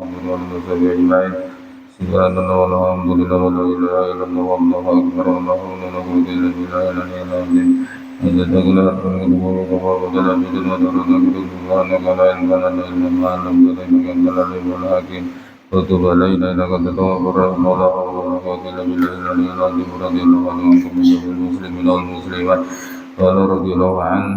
محمد وعلى آله وصحبه أجمعين. سبحان الله والحمد لله ولا إله إلا الله والله أكبر ولا حول ولا قوة إلا بالله العلي العظيم. أجل لا تنقض وقفا وجل جدنا ورزقنا سبحانك لا علم لنا إلا ما علمتنا إنك أنت العليم الحكيم. وتب علينا إنك أنت التواب الرحيم ولا حول ولا قوة إلا بالله العلي العظيم. رضي الله عنكم المسلمين والمسلمات قال رضي الله عنه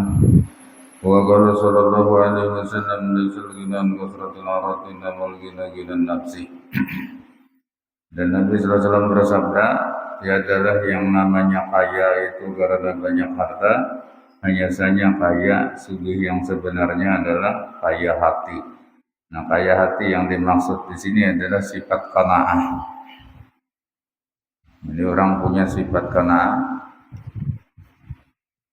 وقال صلى الله عليه wasallam ليس الغنى عن كثرة العرق إنما الغنى غنى النفس. Dan Nabi SAW bersabda, tiadalah yang namanya kaya itu karena banyak harta, hanya saja kaya sungguh yang sebenarnya adalah kaya hati. Nah, kaya hati yang dimaksud di sini adalah sifat qanaah. Jadi orang punya sifat qanaah,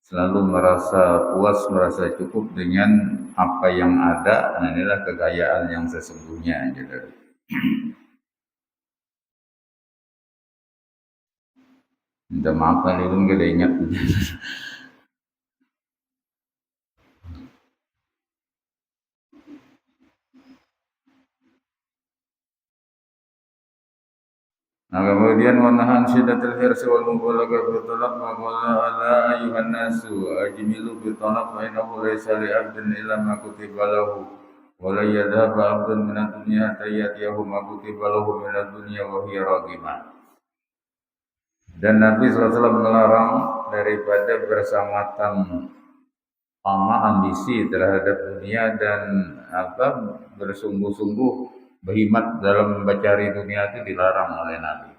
selalu merasa puas, merasa cukup dengan apa yang ada. Nah, inilah kekayaan yang sesungguhnya. Gitu. Minta maaf kali itu nggak ada ingat. Nah, kemudian wanahan syiddatil hirsi wal mubalaghah fi talab wa qala ala ayyuhan nasu ajmilu fi talab fa innahu laysa li 'abdin illa ma kutiba lahu wa la yadhhabu 'abdun min ad-dunya hatta yatiyahu ma kutiba lahu min ad-dunya wa hiya raghimah. Dan Nabi SAW melarang daripada bersamatan sama ambisi terhadap dunia dan bersungguh-sungguh berkhidmat dalam mencari dunia itu dilarang oleh Nabi.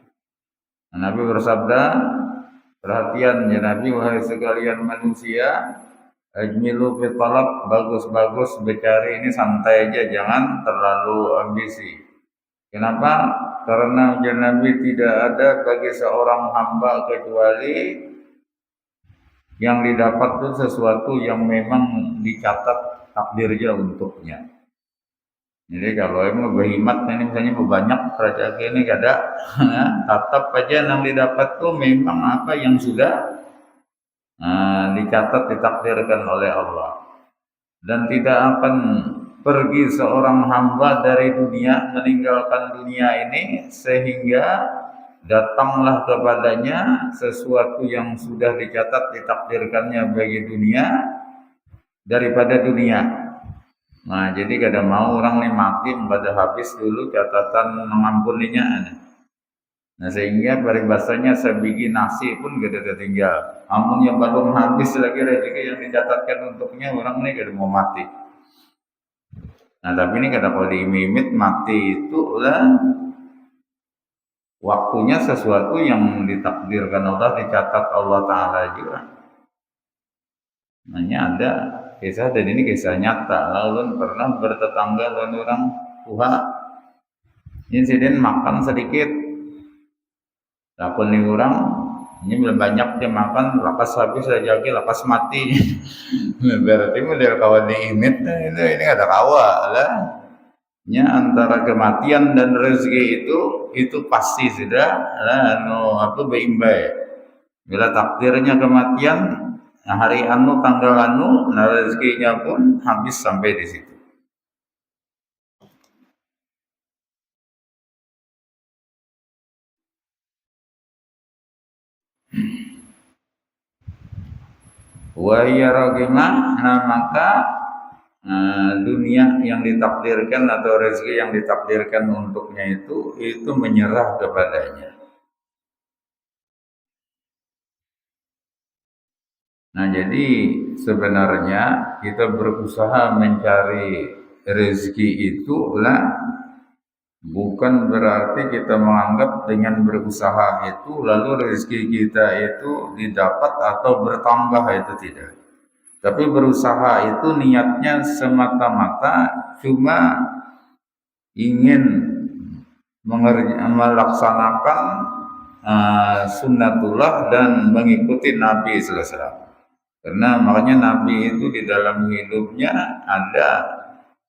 Nabi bersabda, perhatian ya Nabi, wahai sekalian manusia, ajmilu fi talab, bagus-bagus bercari ini santai aja, jangan terlalu ambisi. Kenapa? Karena ya Nabi tidak ada bagi seorang hamba kecuali yang didapat itu sesuatu yang memang dicatat takdirnya untuknya. Jadi kalau emang berkhidmat ini misalnya banyak kerja ini ada, tetap aja yang didapat tuh memang apa yang sudah dicatat ditakdirkan oleh Allah. Dan tidak akan pergi seorang hamba dari dunia, meninggalkan dunia ini sehingga datanglah kepadanya sesuatu yang sudah dicatat ditakdirkannya bagi dunia daripada dunia. Nah, jadi kada mau orang nih mati pada habis dulu catatan mengampuninya. Nah, sehingga peribahasanya sebiji nasi pun kada tertinggal. Amun yang belum habis lagi rezeki yang dicatatkan untuknya, orang ini kada mau mati. Nah, tapi ini kata kalau diimit mati itu lah waktunya sesuatu yang ditakdirkan Allah, dicatat Allah Ta'ala juga. Hanya ada kisah, dan ini kisah nyata. Lalu pernah bertetangga dengan orang tua, insiden makan sedikit. Lakon nih orang, ini belum banyak dia makan, lapas habis aja lagi, lapas mati. Berarti model kawan diimit, ini ada kawa lah. Ya, antara kematian dan rezeki itu pasti sudah beimbai. Bila takdirnya kematian, nah hari tanggal nah rezekinya pun habis sampai di situ. Wa hiya raghimah, nah maka dunia yang ditakdirkan atau rezeki yang ditakdirkan untuknya itu menyerah kepadanya. Nah, jadi sebenarnya kita berusaha mencari rezeki itulah bukan berarti kita menganggap dengan berusaha itu lalu rezeki kita itu didapat atau bertambah, itu tidak. Tapi berusaha itu niatnya semata-mata cuma ingin melaksanakan sunnatullah dan mengikuti Nabi sallallahu alaihi wasallam. Karena makanya Nabi itu di dalam hidupnya ada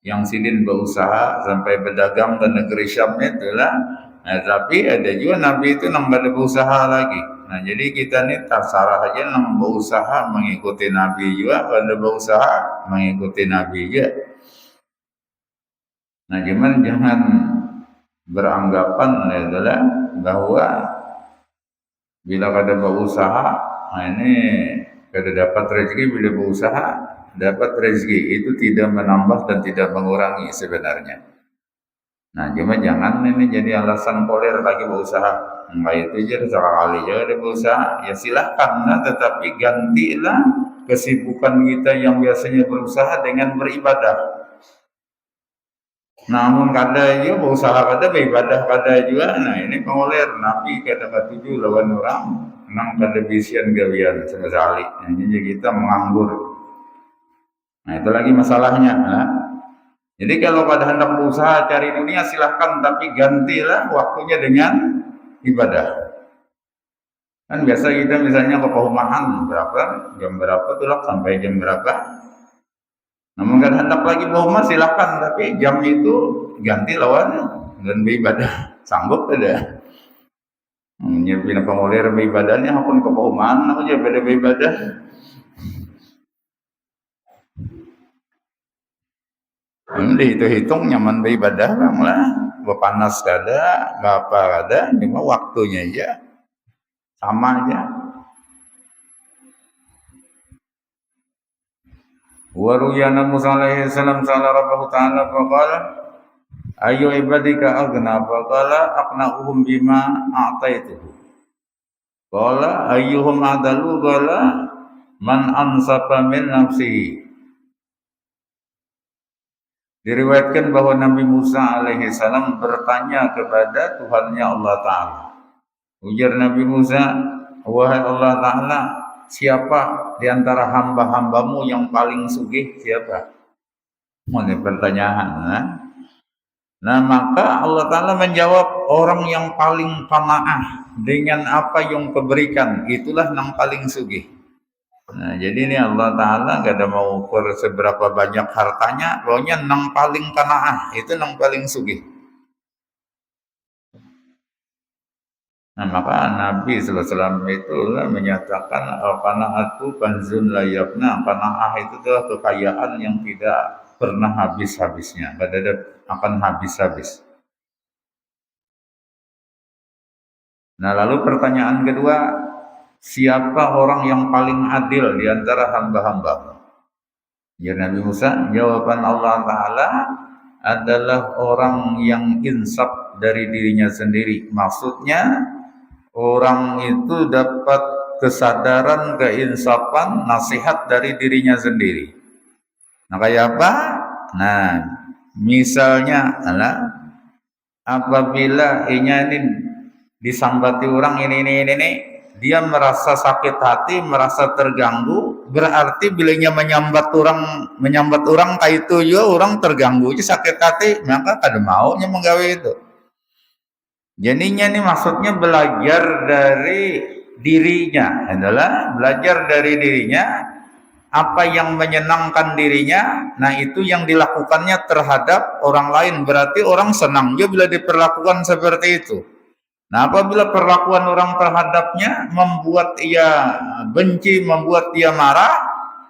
yang sidin berusaha sampai berdagang ke negeri Syam itulah. Nah, tapi ada juga Nabi itu nang ada berusaha lagi. Nah, jadi kita nih terserah aja nang berusaha mengikuti Nabi juga, kalau berusaha mengikuti Nabi juga. Nah, cuman jangan beranggapan adalah bahwa bila kada berusaha, nah ini kada dapat rezeki. Bila berusaha dapat rezeki, itu tidak menambah dan tidak mengurangi sebenarnya. Nah cuma jangan ini jadi alasan koler lagi berusaha. Nah itu aja sekali aja ada berusaha, ya silahkan. Nah, tetapi gantilah kesibukan kita yang biasanya berusaha dengan beribadah. Namun kada aja berusaha kada beribadah kada juga. Nah ini pengoler nabi kada katuju lawan orang nang kada bisian gawian sama sekali. Nah, jadi kita menganggur. Nah itu lagi masalahnya. Nah. Jadi kalau pada hendak berusaha cari dunia silahkan, tapi gantilah waktunya dengan ibadah. Kan biasa kita misalnya ke perumahan berapa, jam berapa tulak sampai jam berapa. Namun kan hendak lagi rumah silahkan, tapi jam itu ganti lawan dan beribadah. Sanggup ada. Nyiapin pengulir beribadahnya, apun ke perumahan aja beda beribadah. Ini hitung nyaman beribadah bang lah, panas kada, apa kada, cuma waktunya aja sama aja. Waruyana Musa alaihi salam sa'ala rabbahu ta'ala faqala ayu ibadika aghna faqala aqna'uhum bima a'taituhu. Qala ayyuhum adalu qala man ansafa min nafsihi. Diriwayatkan bahwa Nabi Musa alaihi salam bertanya kepada Tuhannya Allah Ta'ala. Ujar Nabi Musa, wahai Allah Ta'ala, siapa di antara hamba-hambamu yang paling sugih? Siapa? Ini pertanyaan. Nah maka Allah Ta'ala menjawab, orang yang paling qanaah dengan apa yang keberikan, itulah yang paling sugih. Nah jadi ini Allah Ta'ala gak ada mau ukur seberapa banyak hartanya, pokoknya nang paling qanaah, itu nang paling sugih. Nah maka Nabi SAW itu menyatakan qanaatu kanzun la yafna. Qanaah itu adalah kekayaan yang tidak pernah habis-habisnya, kada akan habis-habis. Nah lalu pertanyaan kedua, siapa orang yang paling adil di antara hamba-hamba? Ya Nabi Musa, jawaban Allah Ta'ala adalah orang yang insaf dari dirinya sendiri. Maksudnya orang itu dapat kesadaran, keinsafan, nasihat dari dirinya sendiri. Nah kayak apa? Nah misalnya apabila ini disambati orang ini, dia merasa sakit hati, merasa terganggu, berarti bilanya menyambat orang kayak itu juga orang terganggu aja sakit hati, maka kada maunya menggawe itu. Jadinya nih maksudnya belajar dari dirinya, adalah belajar dari dirinya apa yang menyenangkan dirinya. Nah itu yang dilakukannya terhadap orang lain, berarti orang senang juga bila diperlakukan seperti itu. Nah apabila perlakuan orang terhadapnya membuat ia benci, membuat ia marah,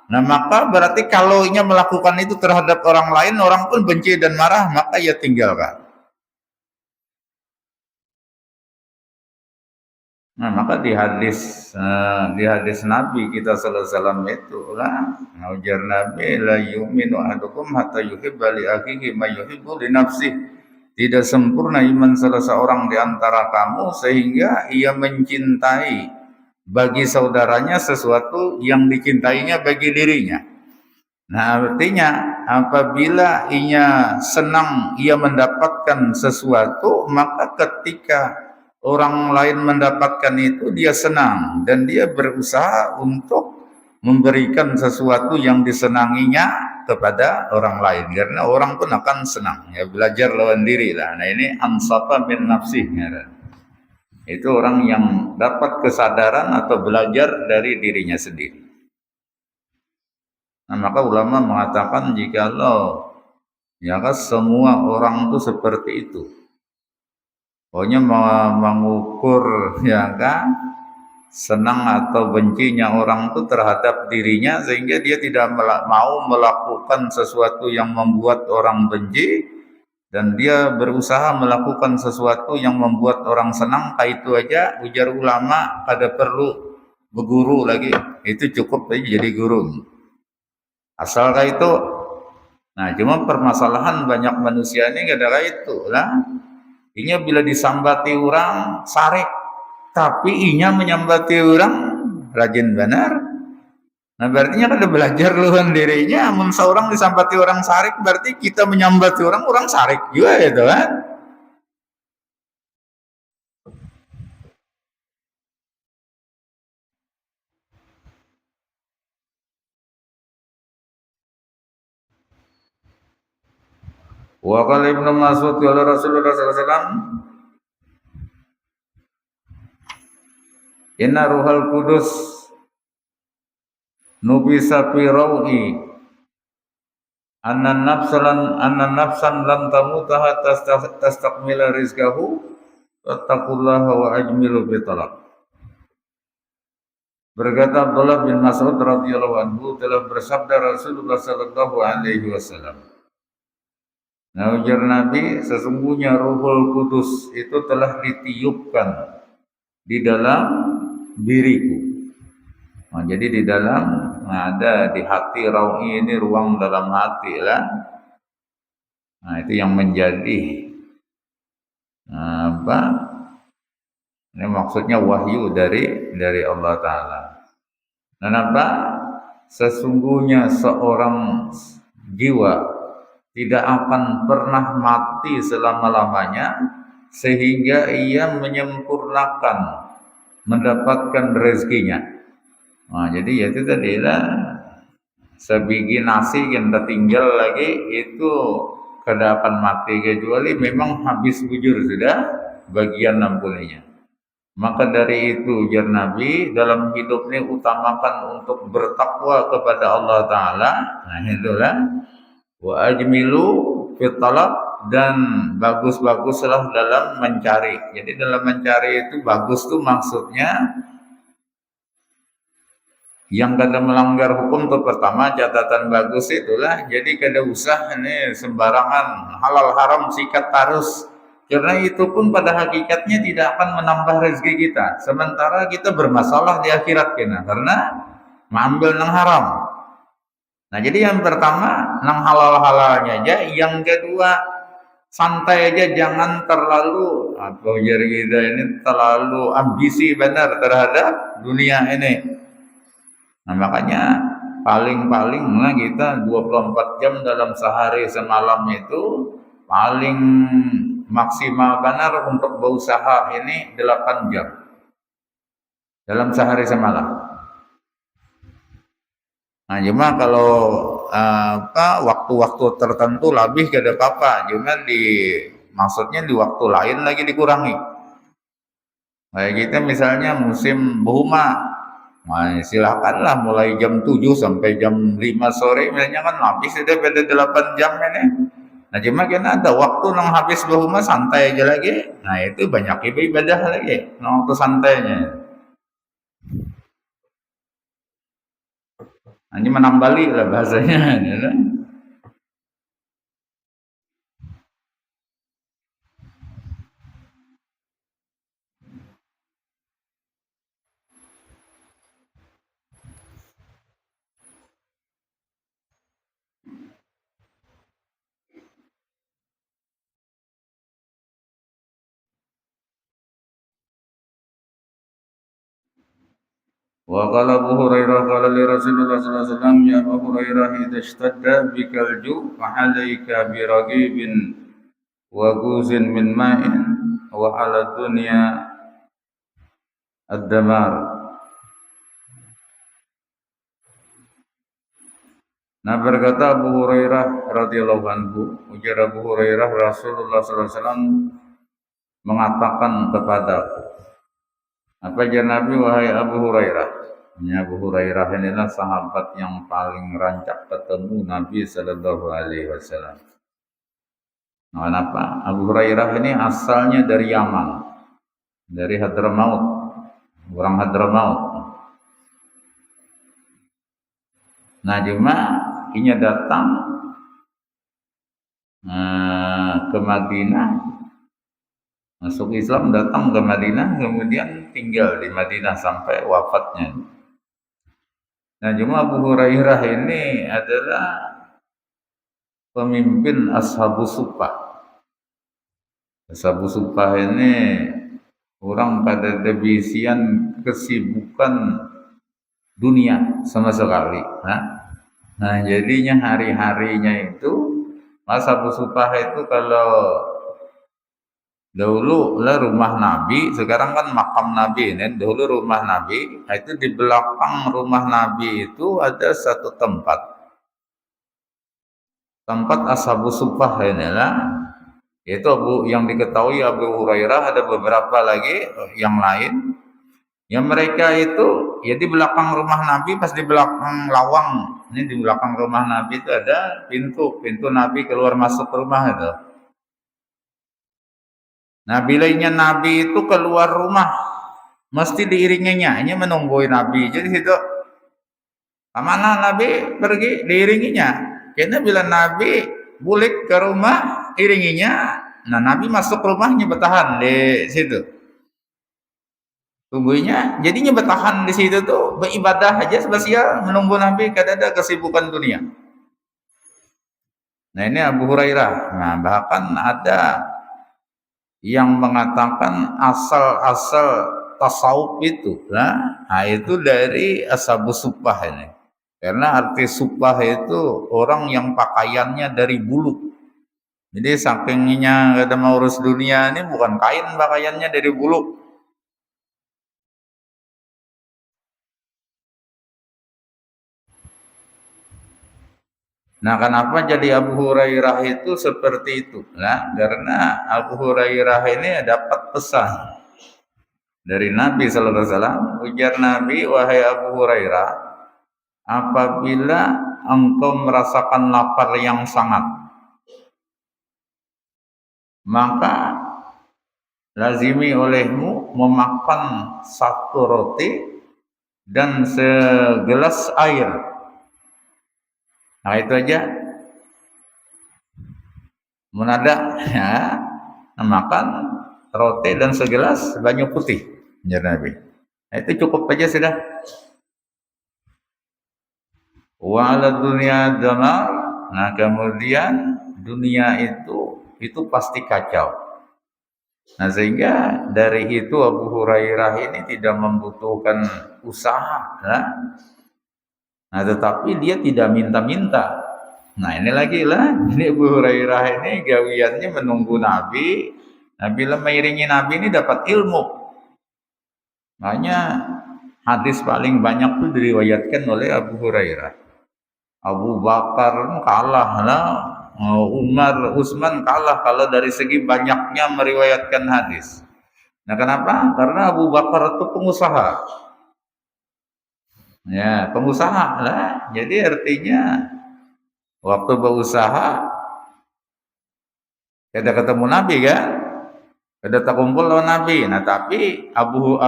nah maka berarti kalau ia melakukan itu terhadap orang lain, orang pun benci dan marah, maka ia tinggalkan. Nah maka di hadis Nabi kita sallallahu alaihi wasallam itu lah, ujar Nabi, la yu'minu ahadukum hatta yuhibba li akhihi ma yuhibbu li nafsihi. Tidak sempurna iman salah seorang di antara kamu sehingga ia mencintai bagi saudaranya sesuatu yang dicintainya bagi dirinya. Nah artinya apabila ia senang ia mendapatkan sesuatu, maka ketika orang lain mendapatkan itu dia senang dan dia berusaha untuk memberikan sesuatu yang disenanginya kepada orang lain, karena orang pun akan senang. Ya belajar lawan diri lah. Nah ini ansafa min nafsih, itu orang yang dapat kesadaran atau belajar dari dirinya sendiri. Nah maka ulama mengatakan jikalau ya kan semua orang itu seperti itu, pokoknya mengukur ya kan senang atau bencinya orang itu terhadap dirinya sehingga dia tidak mau melakukan sesuatu yang membuat orang benci, dan dia berusaha melakukan sesuatu yang membuat orang senang, itu aja ujar ulama kada perlu berguru lagi, itu cukup aja jadi guru asal itu. Nah cuma permasalahan banyak manusia ini gara-gara itu lah, inya bila disambati orang sarik, tapi inya menyambati orang rajin benar. Nah berarti kan ada belajar luhan dirinya. Amun seorang disambati orang sarik, berarti kita menyambati orang sarik juga gitu kan. Wa qala Ibnu Mas'ud qala Rasulullah sallallahu alaihi wasallam, inna ruhal kudus nubisa fi rawi anna nafsan lan tamuta hatta tastakmila rizqahu wattaqullaha wa ajmilu bi talab. Berkata Abdullah bin Mas'ud radhiyallahu anhu, telah bersabda Rasulullah sallallahu alaihi wasallam, nah ujar Nabi, sesungguhnya Ruhul Kudus itu telah ditiupkan di dalam diriku. Nah, jadi di dalam, ada di hati rawi ini, ruang dalam hati lah. Nah itu yang menjadi apa? Ini maksudnya wahyu dari Allah Ta'ala. Kenapa? Sesungguhnya seorang jiwa tidak akan pernah mati selama-lamanya sehingga ia menyempurnakan mendapatkan rezekinya. Nah, jadi ya itu tadi lah, sebiji nasi yang tertinggal lagi itu kada akan mati kecuali memang habis bujur sudah bagian ampuninya. Maka dari itu ujar Nabi, dalam hidup ini utamakan untuk bertakwa kepada Allah Ta'ala. Nah itulah, wa ajmilu fit talab, dan bagus-baguslah dalam mencari. Jadi dalam mencari itu bagus tuh maksudnya yang kada melanggar hukum tuh pertama, catatan bagus itulah, jadi kada usah ini sembarangan halal haram sikat tarus. Karena itu pun pada hakikatnya tidak akan menambah rezeki kita. Sementara kita bermasalah di akhirat kena karena mengambil nang haram. Nah jadi yang pertama nang halal-halalnya aja. Yang kedua santai aja, jangan terlalu jadi kita ini terlalu ambisi benar terhadap dunia ini. Nah makanya paling-paling kita 24 jam dalam sehari semalam itu paling maksimal benar untuk berusaha ini 8 jam dalam sehari semalam. Nah cuma kalau waktu-waktu tertentu lebih gak ada apa-apa, cuma maksudnya di waktu lain lagi dikurangi. Kayak kita misalnya musim berhuma, nah, silakanlah mulai jam 7 sampai jam 5 sore misalnya kan habis sudah pada 8 jam ini. Nah cuma kena ada waktu nang habis berhuma santai aja lagi. Nah itu banyak ibadah lagi nang waktu santainya. Nah, ini menambali lah bahasanya. Ya. Wa qala Abu Hurairah qala li Rasulullah sallallahu alaihi wasallam, ya Abu Hurairah, idza ishtadda bikal ju' fa alayka bi ragibin wa guzin min ma'in wa ala dunya ad-damar. Nah berkata Abu Hurairah radhiyallahu anhu, ujar Abu Hurairah, Rasulullah sallallahu alaihi wasallam mengatakan kepadaku, apa ajar Nabi, wahai Abu Hurairah. Ya, Abu Hurairah inilah sahabat yang paling rancak ketemu Nabi Sallallahu Alaihi Wasallam. Nah, kenapa? Abu Hurairah ini asalnya dari Yaman, dari Hadramaut, orang Hadramaut. Nah cuma ini datang ke Madinah, masuk Islam, datang ke Madinah, kemudian tinggal di Madinah sampai wafatnya. Nah, cuma Abu Hurairah ini adalah pemimpin Ashabus Suffah. Ashabus Suffah ini orang pada debisian kesibukan dunia sama sekali. Nah jadinya hari-harinya itu Ashabus Suffah itu kalau dahulu lah rumah Nabi, sekarang kan makam Nabi ini. Dahulu rumah Nabi, itu di belakang rumah Nabi itu ada satu tempat Ashabus Suffah inilah. Itu yang diketahui Abu Hurairah, ada beberapa lagi yang lain. Yang mereka itu ya di belakang rumah Nabi, pas di belakang lawang. Ini di belakang rumah Nabi itu ada pintu Nabi keluar masuk rumah itu. Nah, bilainya Nabi itu keluar rumah, mesti diiringinya, ini menungguin Nabi. Jadi situ, kemana Nabi pergi, diiringinya. Karena bila Nabi bulik ke rumah, iringinya. Nah, Nabi masuk rumahnya bertahan di situ. Tunggunya, jadinya bertahan di situ tuh beribadah aja spesial menunggu Nabi, kada ada kesibukan dunia. Nah, ini Abu Hurairah. Nah, bahkan ada yang mengatakan asal-asal tasawuf itu, nah itu dari Ashabus Suffah ini. Karena arti suffah itu orang yang pakaiannya dari bulu. Jadi sakingnya kada mau urus dunia ini, bukan kain pakaiannya dari bulu. Nah, kenapa jadi Abu Hurairah itu seperti itu? Nah, karena Abu Hurairah ini dapat pesan dari Nabi sallallahu alaihi wasallam. Ujar Nabi, "Wahai Abu Hurairah, apabila engkau merasakan lapar yang sangat, maka lazimi olehmu memakan satu roti dan segelas air." Nah, itu aja. Menada ya, makan roti dan segelas banyu putih, ya Nabi. Nah, itu cukup aja sudah. Wa ala dunya damar. Nah, kemudian dunia itu pasti kacau. Nah, sehingga dari itu Abu Hurairah ini tidak membutuhkan usaha, nah, tetapi dia tidak minta-minta. Nah, ini lagi lah, ini Abu Hurairah ini gawiannya menunggu Nabi. Nah, bila mengiringi Nabi ini dapat ilmu. Makanya hadis paling banyak itu diriwayatkan oleh Abu Hurairah. Abu Bakar kalah, Umar, Utsman kalah kalau dari segi banyaknya meriwayatkan hadis. Nah, kenapa? Karena Abu Bakar itu pengusaha. Ya, pengusaha lah. Jadi artinya waktu berusaha kada ketemu Nabi kan? Kada terkumpul lawan Nabi. Nah, tapi Abu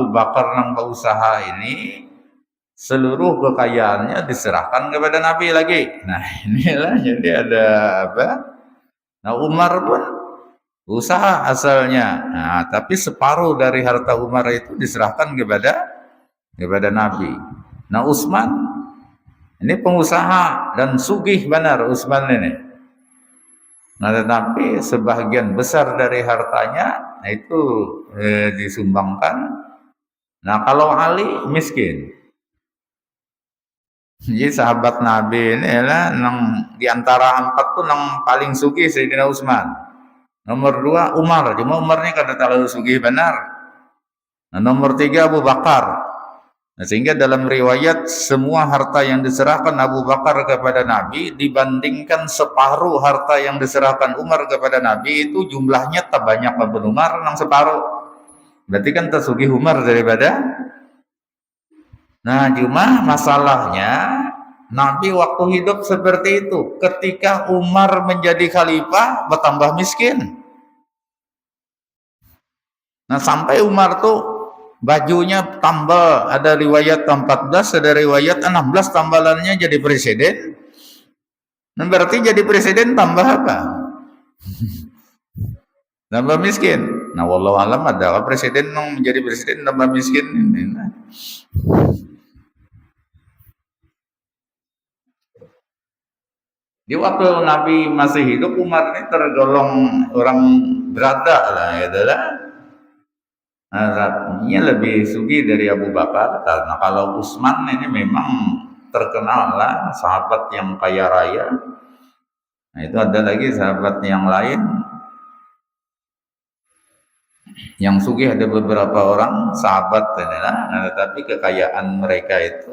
Bakar nang berusaha ini seluruh kekayaannya diserahkan kepada Nabi lagi. Nah, inilah jadi ada apa? Nah, Umar pun usaha asalnya. Nah, tapi separuh dari harta Umar itu diserahkan kepada Nabi. Nah, Utsman ini pengusaha dan sugih benar Utsman ini. Nah, tetapi sebagian besar dari hartanya itu disumbangkan. Nah, kalau Ali miskin. Jadi sahabat Nabi ini adalah di antara 4 tuh yang paling sugih Sayyidina Utsman. Nomor 2 Umar, cuma Umarnya kada terlalu sugih benar. Nah, nomor 3 Abu Bakar. Nah, sehingga dalam riwayat semua harta yang diserahkan Abu Bakar kepada Nabi dibandingkan separuh harta yang diserahkan Umar kepada Nabi itu jumlahnya tak banyak Abu Umar nang separuh. Berarti kan tersugih Umar daripada. Nah, cuma masalahnya Nabi waktu hidup seperti itu. Ketika Umar menjadi khalifah bertambah miskin. Nah, sampai Umar tuh bajunya tambal, ada riwayat 14, ada riwayat 16 tambalannya jadi presiden. Nah, berarti jadi presiden tambah apa? Nambah miskin. Nah, wallahu alam ada presiden yang menjadi presiden nambah miskin. Nah. Di waktu Nabi masih hidup, Umar ini tergolong orang berada lah, gitu lah. Artinya lebih sugi dari Abu Bakar. Karena kalau Utsman ini memang terkenal lah sahabat yang kaya raya. Nah, itu ada lagi sahabat yang lain yang sugih, ada beberapa orang sahabat inilah. Nah, tetapi kekayaan mereka itu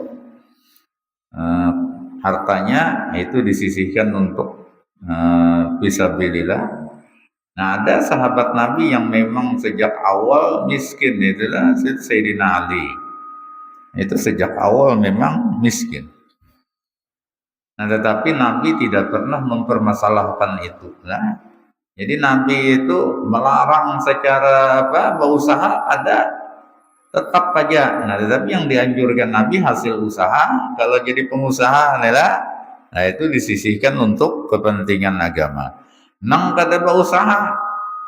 hartanya itu disisihkan untuk fisabilillah. Nah, ada sahabat Nabi yang memang sejak awal miskin, itulah Sayyidina Ali. Itu sejak awal memang miskin. Nah, tetapi Nabi tidak pernah mempermasalahkan itu. Nah, jadi Nabi itu melarang secara berusaha ada tetap aja. Nah, tetapi yang dianjurkan Nabi hasil usaha, kalau jadi pengusaha nah itu disisihkan untuk kepentingan agama. Nang kada berusaha,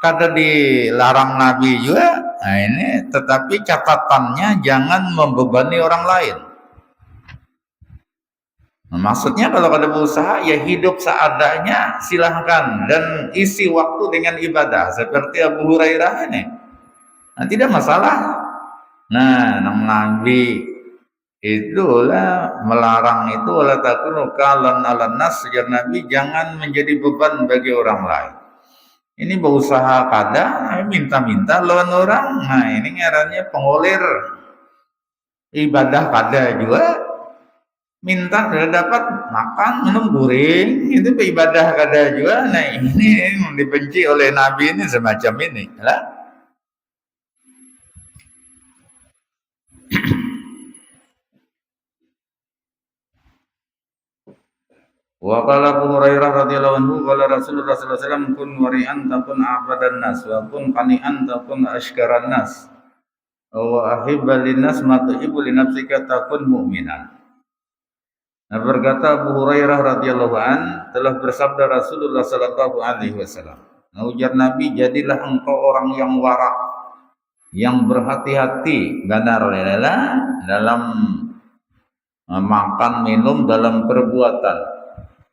kada dilarang Nabi juga. Nah ini, tetapi catatannya jangan membebani orang lain. Nah, maksudnya kalau kada berusaha ya hidup seadanya silahkan dan isi waktu dengan ibadah seperti Abu Hurairah ini. Nah, tidak masalah. Nah, nang Nabi itulah melarang itu, wala takunu kalan ala nas, sejar Nabi jangan menjadi beban bagi orang lain. Ini berusaha kada, minta-minta lawan orang. Nah, ini ngarannya pengolir. Ibadah kada juga minta sudah dapat makan minum guring, itu ibadah kada juga. Nah, ini dibenci oleh Nabi ini semacam ini lah. Wa qala Abu Hurairah radhiyallahu anhu qala Rasulullah sallallahu alaihi wasallam kun wari'an takun abadan nas wa kun qani'an takun ashkaran nas wa ahibba linnas ma tuhibbu li nafsika takun mu'minan. Nah, berkata Abu Hurairah radhiyallahu an, telah bersabda Rasulullah sallallahu alaihi wasallam. Nah, ujar Nabi, jadilah engkau orang yang warak, yang berhati-hati benar dalam makan minum, dalam perbuatan,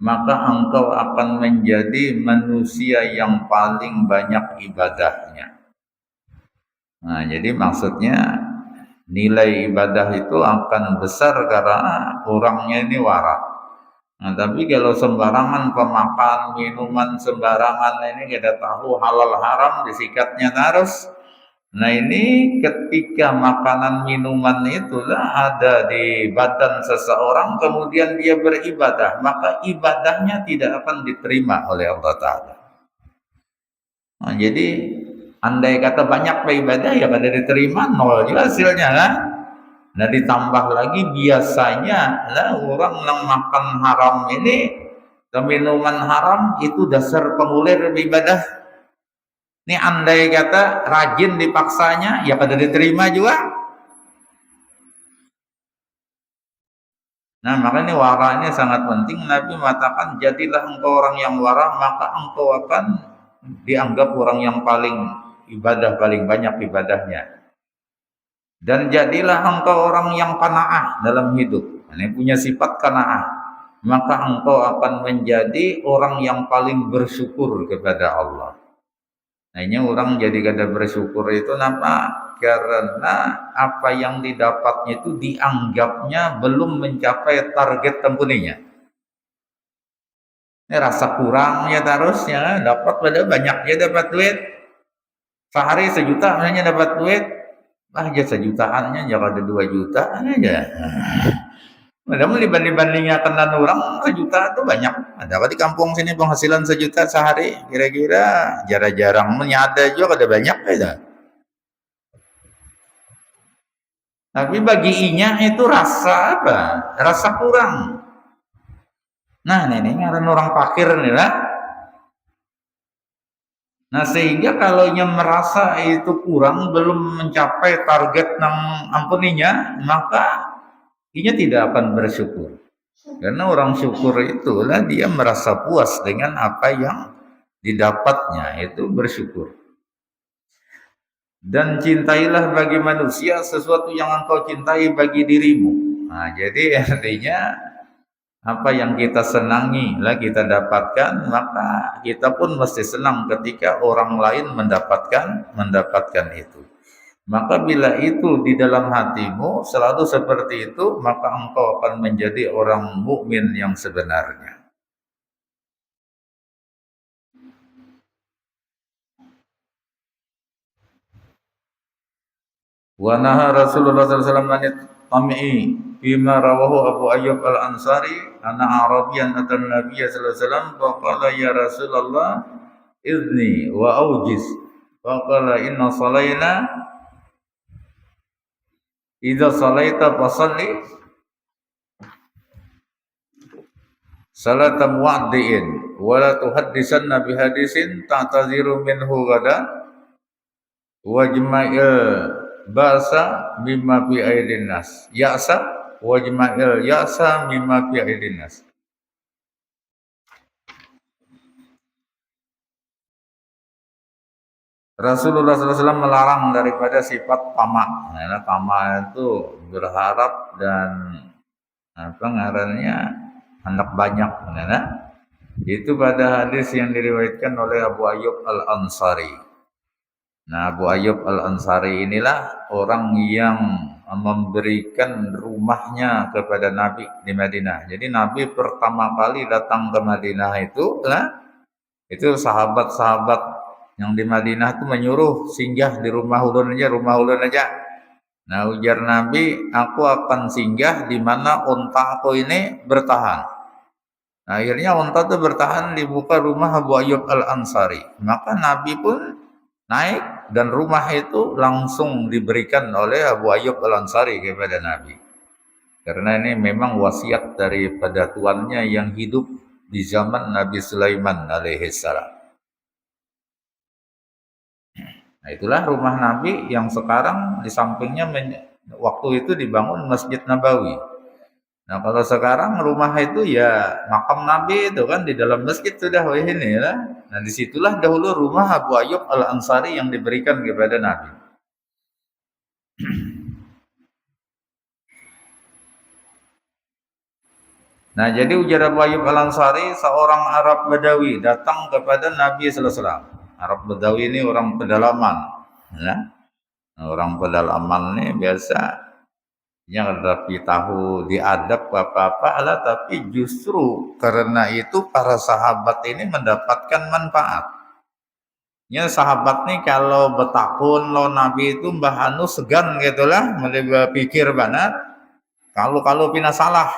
maka engkau akan menjadi manusia yang paling banyak ibadahnya. Nah, jadi maksudnya nilai ibadah itu akan besar karena orangnya ini warak. Nah, tapi kalau sembarangan pemakan minuman sembarangan ini kita tahu halal haram disikatnya terus. Nah, ini ketika makanan minuman itulah ada di badan seseorang kemudian dia beribadah, maka ibadahnya tidak akan diterima oleh Allah Ta'ala. Nah, jadi andai kata banyak beribadah ya kada diterima, nol juga hasilnya lah. Nah, ditambah lagi biasanya lah orang yang makan haram ini, minuman haram itu dasar pengulir ibadah. Ini andai kata rajin dipaksanya, ya pada diterima juga. Nah, makanya wara ini sangat penting. Nabi mengatakan, jadilah engkau orang yang wara, maka engkau akan dianggap orang yang paling ibadah, paling banyak ibadahnya. Dan jadilah engkau orang yang qanaah dalam hidup. Ini punya sifat qanaah. Maka engkau akan menjadi orang yang paling bersyukur kepada Allah. Nah, ini orang jadi kada bersyukur itu kenapa? Karena apa yang didapatnya itu dianggapnya belum mencapai target tempuninya. Ini rasa kurang ya harusnya dapat pada banyak dia dapat duit. Sehari 1 juta hanya dapat duit. Aja 1 jutaannya jangan ada 2 juta aja. Padahal dibanding-bandingnya kena orang 1 juta itu banyak. Ada di kampung sini penghasilan 1 juta sehari kira-kira jarang-jarang menyada juga ada banyak ya. Tapi bagi inya itu rasa apa? Rasa kurang. Nah, ini ngaran orang fakir nih lah. Nah, sehingga kalau inya merasa itu kurang belum mencapai target nang ampuninya, maka inya tidak akan bersyukur. Karena orang syukur itulah dia merasa puas dengan apa yang didapatnya itu bersyukur. Dan cintailah bagi manusia sesuatu yang engkau cintai bagi dirimu. Nah, jadi artinya apa yang kita senangi lah kita dapatkan, maka kita pun mesti senang ketika orang lain mendapatkan itu. Maka bila itu di dalam hatimu selalu seperti itu, maka engkau akan menjadi orang mukmin yang sebenarnya. Wa naha Rasulullah sallallahu alaihi wasallam tam'i bima rawahu Abu Ayyub Al-Ansari anna Arabiyan atan Nabiy sallallahu alaihi wasallam faqala ya Rasulullah izni wa aujiz faqala inna salaina idza salaita fasalli salata muaddiin wa la tuhaddisanna bi hadisin ta'taziru minhu ghadan wajma'il basa mimma fi aidin nas ya'sa wajma'il ya'sa mimma fi aidin nas. Rasulullah SAW melarang daripada sifat tamak. Nah, tamak itu berharap dan apa ngarannya hendak banyak. Nah, itu pada hadis yang diriwayatkan oleh Abu Ayyub Al-Ansari. Nah, Abu Ayyub Al-Ansari inilah orang yang memberikan rumahnya kepada Nabi di Madinah. Jadi Nabi pertama kali datang ke Madinah itu sahabat-sahabat yang di Madinah itu menyuruh singgah di rumah ulun aja. Nah, ujar Nabi, aku akan singgah di mana unta aku ini bertahan. Nah, akhirnya unta itu bertahan di muka rumah Abu Ayyub Al-Ansari. Maka Nabi pun naik dan rumah itu langsung diberikan oleh Abu Ayyub Al-Ansari kepada Nabi. Karena ini memang wasiat daripada tuannya yang hidup di zaman Nabi Sulaiman alaihissalam. Nah, itulah rumah Nabi yang sekarang di sampingnya waktu itu dibangun Masjid Nabawi. Nah, kalau sekarang rumah itu ya makam Nabi itu kan di dalam masjid sudah ini lah. Nah, disitulah dahulu rumah Abu Ayyub Al-Ansari yang diberikan kepada Nabi. Nah, jadi ujar Abu Ayyub Al-Ansari, seorang Arab Badawi datang kepada Nabi sallallahu alaihi wasallam. Arab Badawi ini orang pedalaman, ya. Orang pedalaman ini biasa yang tapi tahu diadab apa-apa lah, tapi justru karena itu para sahabat ini mendapatkan manfaat. Ya, sahabat nih kalau betakun lo Nabi itu Mbah Anu segan gitulah, mereka pikir benar kalau pina salah.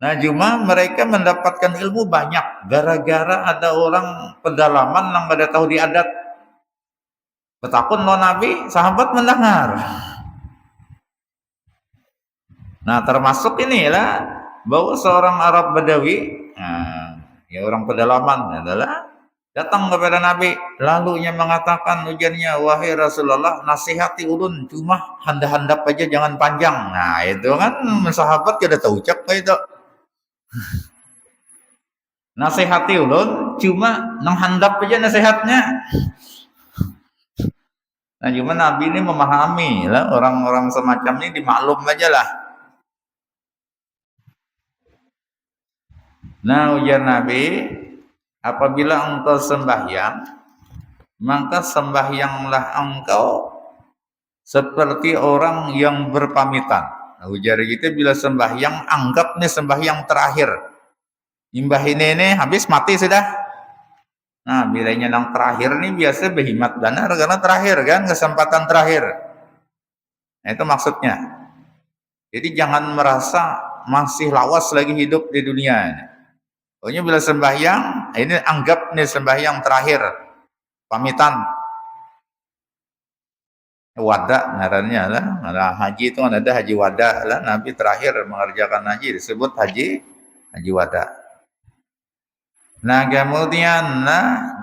Nah, cuma mereka mendapatkan ilmu banyak gara-gara ada orang pedalaman yang pada tahu diadat. Betakun lo Nabi, sahabat mendengar. Nah, termasuk inilah bahwa seorang Arab Badawi, ya orang pedalaman adalah datang kepada Nabi, lalu ia mengatakan ujarnya, wahai Rasulullah, nasihati ulun cuma handap-handap aja jangan panjang. Nah, itu kan sahabat kada tahu ucap kayak itu. Nasihati ulun cuma nang handap aja nasihatnya. Nah, cuma Nabi ini memahami lah orang-orang semacam ini dimaklum aja lah. Nah, ujar Nabi, apabila engkau sembahyang, maka sembahyanglah engkau seperti orang yang berpamitan. Nah, ujar kita bila sembahyang, anggap nih sembahyang terakhir. Imbah ini habis mati sudah. Nah, bilanya yang terakhir nih biasa behimat benar karena terakhir kan, kesempatan terakhir. Nah, itu maksudnya. Jadi jangan merasa masih lawas lagi hidup di dunia ini. Pokoknya bila sembahyang, ini anggap nih sembahyang terakhir, pamitan. Wada ngarannya lah, haji itu kan ada haji wada lah. Nabi terakhir mengerjakan haji disebut haji wada. Nah, kemudian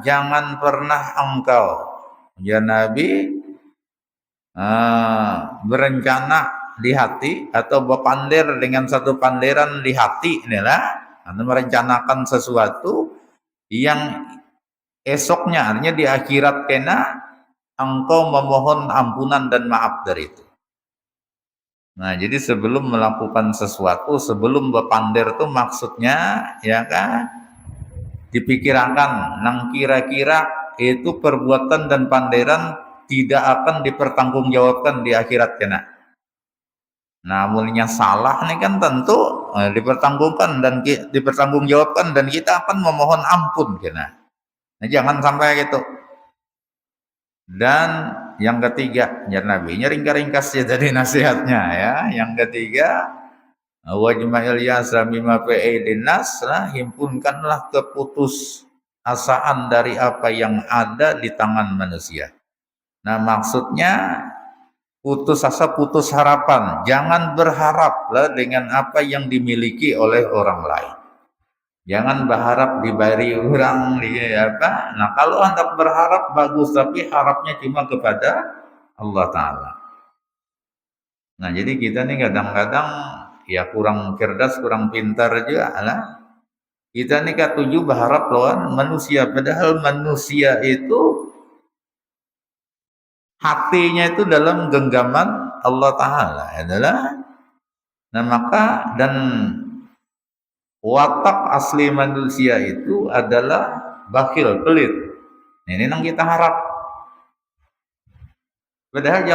jangan pernah engkau ya Nabi berencana di hati atau berpandir dengan satu pandiran di hati inilah, Anda merencanakan sesuatu yang esoknya artinya di akhirat kena engkau memohon ampunan dan maaf dari itu. Nah, jadi sebelum melakukan sesuatu, sebelum berpander tuh maksudnya ya kan dipikirkan nang kira-kira itu perbuatan dan panderan tidak akan dipertanggungjawabkan di akhirat kena. Namunnya salah nih kan tentu dipertanggungjawabkan dan kita akan memohon ampun kena. Nah, jangan sampai gitu. Dan yang ketiga, ya Nabi, ringkas ya tadi nasihatnya ya. Yang ketiga, wajma'il yasa mimma fi'idin nas, himpunkanlah keputusasaan dari apa yang ada di tangan manusia. Nah, maksudnya putus asa, putus harapan. Jangan berharaplah dengan apa yang dimiliki oleh orang lain. Jangan berharap diberi orang apa. Nah, kalau hendak berharap bagus, tapi harapnya cuma kepada Allah Ta'ala. Nah, jadi kita nih kadang-kadang ya kurang cerdas, kurang pintar juga lah. Kita nih katuju berharap lawan manusia, padahal manusia itu hatinya itu dalam genggaman Allah Ta'ala adalah. Nah, maka dan watak asli manusia itu adalah bakhil, pelit. Ini yang kita harap. Padahal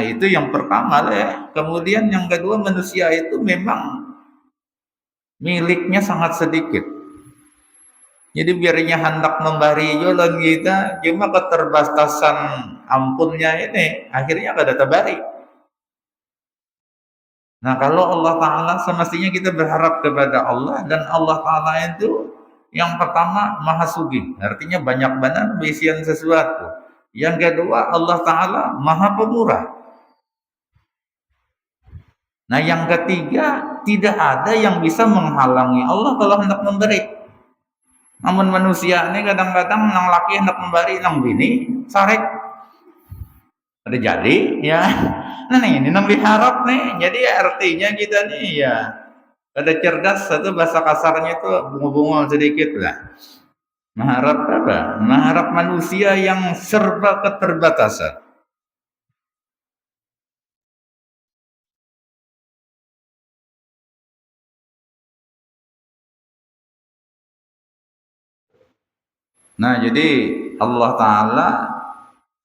itu yang pertama lah ya. Kemudian yang kedua, manusia itu memang miliknya sangat sedikit. Jadi biarnya hendak memberi jalan kita, cuma keterbatasan ampunnya ini akhirnya kada tabari. Nah, kalau Allah Ta'ala semestinya kita berharap kepada Allah, dan Allah Ta'ala itu yang pertama maha sugih, artinya banyak benar berisian sesuatu. Yang kedua, Allah Ta'ala maha pemurah. Nah, yang ketiga, tidak ada yang bisa menghalangi Allah kalau hendak memberi. Namun manusia ini kadang-kadang nang laki hendak memberi nang bini sarek. Ada jadi ya. Nah, ini nang diharap nih. Jadi artinya kita nih ya ada cerdas, satu bahasa kasarnya itu bunga-bunga sedikit lah. Mengharap apa? Mengharap manusia yang serba keterbatasan. Nah, jadi Allah Ta'ala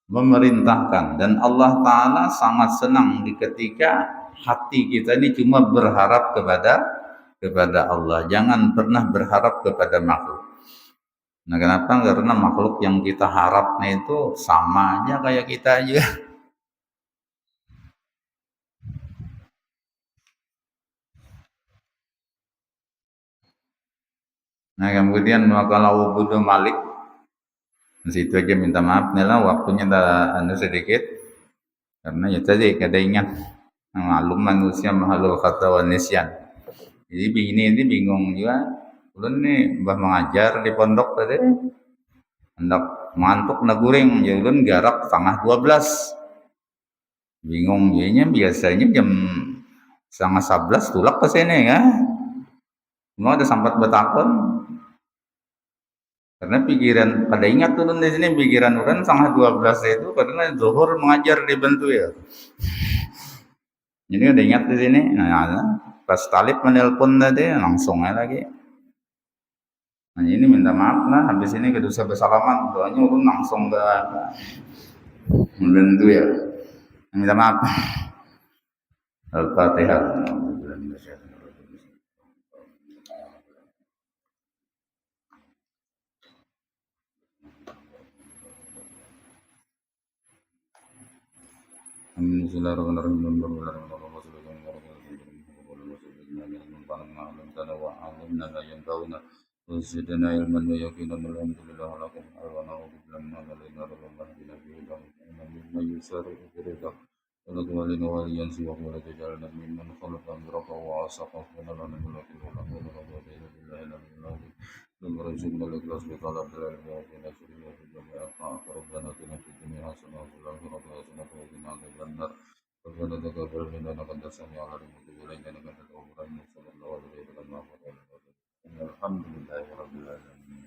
memerintahkan, dan Allah Ta'ala sangat senang di ketika hati kita ini cuma berharap kepada Allah. Jangan pernah berharap kepada makhluk. Nah, kenapa? Karena makhluk yang kita harapnya itu sama aja kayak kita aja. Nah, kemudian kalau Budu Malik, situ aja minta maaf nih lah, waktunya sedikit. Karena ya tadi kada ingat, malum manusia mahalul kata wa nisyan. Jadi ini bingung juga. Ulun nih mbah mengajar di pondok tadi, hendak ngantuk naguring, ya ulun garak setengah 12. Bingung jadinya, biasanya jam setengah 11 tulak ke sini ya. Mau ada sempat betakon. Karena pikiran, pada ingat turun di sini pikiran orang setengah 12 itu karena zuhur mengajar di Bantuil. Jadi udah ingat di sini. Nah, pas Talib menelpon tadi langsung aja lagi. Nah, ini minta maaf lah, habis ini kedua bersalaman, doanya urun langsung ke Bantuil. Minta maaf. Al-Fatihah. Amin. وزدنا علما ويقينا والحمد لله على كل حال ونعوذ بالله من علينا ربنا بنا في هداه ممن يسارع في رضا ولكم علينا وليا سواك ولا تجعلنا ممن خلق امرك وعصقه ونرى من الوكيل ولا حول ولا قوه الا بالله العلي العظيم ثم رزقنا الاخلاص بطلب العلم وفينا سرور في الجميع الطاعات ربنا اتنا في الدنيا حسنه وفي الاخره حسنه وقنا عذاب النار ربنا تقبل منا انك انت السميع العليم وتب علينا انك انت التواب الرحيم صلى الله عليه وسلم الحمد لله رب العالمين